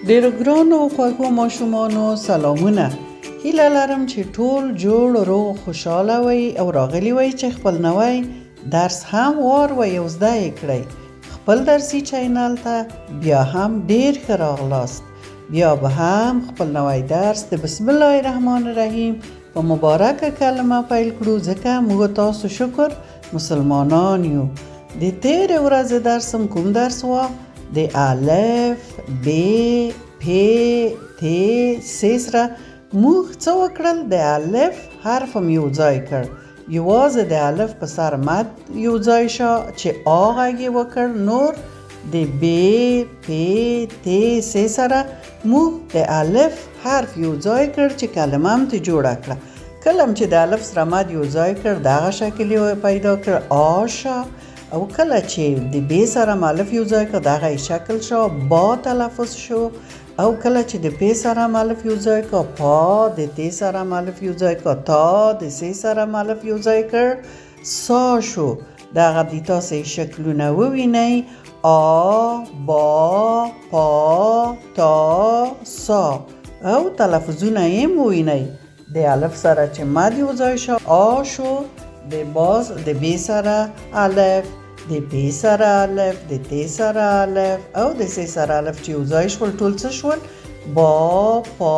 ډیرو ګرانو خوږو ماشومانو سلامونه. هیله لرم چې ټول جوړ روغ خوشحاله وئ او راغلي وئ چې خپل نوی درس هم واروئ او زده یې کړئ. خپل درسي چینل ته بیا هم ډیر ښه راغلاست. بیا به هم خپل نوی درس د بسم الله الرحمن الرحیم په مبارکه کلمه پیل کړو، ځکه موږ تاسو شکر مسلمانان یو. د تیرې ورځې درسم کوم درس و؟ د الف، ب، پ، ت، س سره موږ څه وکړل؟ د الف حرف م یو ځای کړ. یوازې د الف په سر مد یو ځای شه چې آ غږ یې وکړ. نور د ب، پ، ت، س سره موږ د الف حرف یو ځای کړ چې کلمه م ته جوړه کړه. کله چې د الف سره مد یو ځای کړ دغه شکل یې پیدا کړ آشه، او کله چې د ب سره الف یو ځای کړ دغه شکل شو با تلفظ شو، او کله چې د پ سره الف یو ځای کړ پا، د ت سره الف یو ځای کړ تا، د س سره الف یو ځای کړ سا شو. دغه د تاسې شکلونه ووینئ: آ، با، پا، تا، سا، او تلفظونه یې ووینئ. د الف سره چې مد یو ځای شو آ شو، د ب سره الف، د پ سره الف، د ت سره الف، او د س سره الف چې یو ځای شول ټول څه شول؟ با، پا،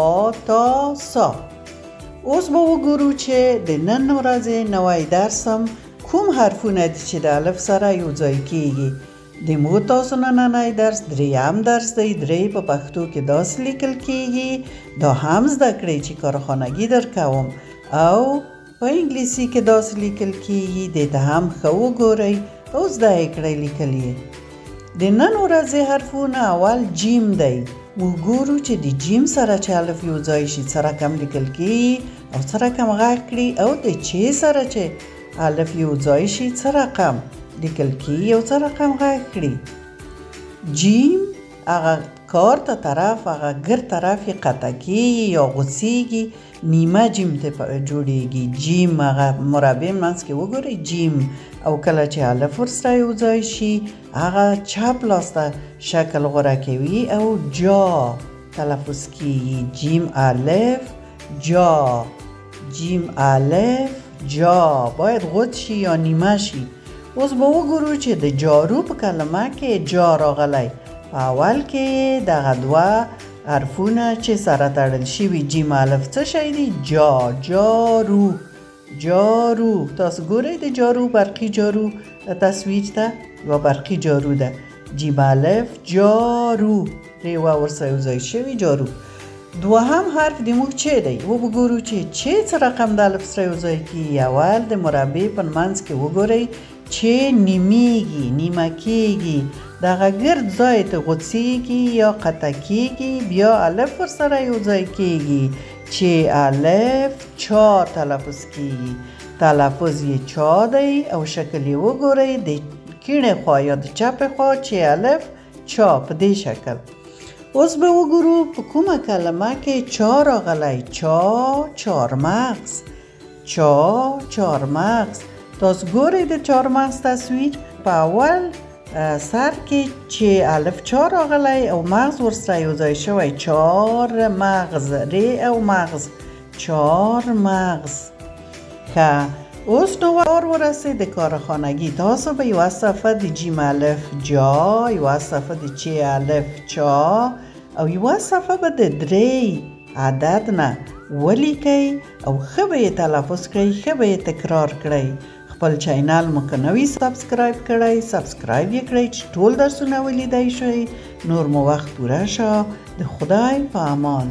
تا، سا. اوس به وګورو چې د نن ورځې نوی درسم کوم حرفونه دي چې د الف سره یو ځای کیږي. د موږ تاسو نننی درس دریم درس دی. درې په پښتو کې داسې لیکل کیږي. دا هم زده کړئ چې کارخانګي در کوم، او په انګلیسي کې داسې لیکل کیږي. د ده هم ښه وګورئ او زده یې کړئ لیکل یې. د نن ورځې حرفونه اول جیم دی. موږ ګورو چې د جیم سره چې الف یو ځای شي څه رقم لیکل کیږي او څه رقم غږ کړي، او د چ سره چې الف یو ځای شي څه رقم لیکل کیږي او څه رقم غږ کړي. جیم هغه کار ته طرف، هغه ګر طرف یې قطع کیږي یا غوڅیږي، نیمه جیم ته جوړیږي. جیم هغه مربع منځ کې وګورئ جیم، او کله چې الف ورسره یو ځای شي هغه چپ لاس ته شکل غوره کوي او جا تلفظ کیږي. جیم الف جا، جیم الف جا، باید غوڅ شي یا نیمه شي. اوس به وګورو چې د جارو په کلمه کې جا راغلی. په اول کې دغه دوه حرفونه چې سره تړل شوي جیم الف څه شی دی؟ جا، جارو، جارو. تاسو ګورئ د جارو برقي جارو تصویر ته یوه برقي جارو ده. جیم الف جارو، ریوه ورسره یو ځای شوي جارو. دوهم حرف د موږ چ دی. وګورو چې چ څه رقم د الف سره یو ځای کیږي. اول د مربع په منځ کې وګورئ چې نیمیږي، نیمه کیږي، دغه ګرد ځای ته غوڅیږي یا قطع کیږي، بیا الف ورسره یو ځای کیږي چې الف چا تلفظ کیږي. تلفظ یې چا دی او شکل یې وګورئ د کیڼې خوا یا د چپې خوا چې الف چا په دې شکل. اوس به وګورو په کومه کلمه کې چا راغلی. چا چارمغز، چا چارمغز. تاسو ګورئ د چارمغز تصویر په اول سر کې چې الف چا راغلی او مغز ورسره یو ځای شوی چار مغز، ری او مغز، چار مغز. ښه، اوس نو وار ورسید د کارخانګي. تاسو به یوه صفحه د جیم الف جا، یوه صفحه د چ الف چا، او یوه صفحه به د درې عدد نه ولیکئ او ښه به یې تلفظ کړئ، ښه به یې تکرار کړئ. خپل چینل مو که نوي سبسکرایب کړئ سبسکرایب یې کړئ چې ټول درسونه ولیدای شئ. نور مو وخت پوره شه. د خدای په امان.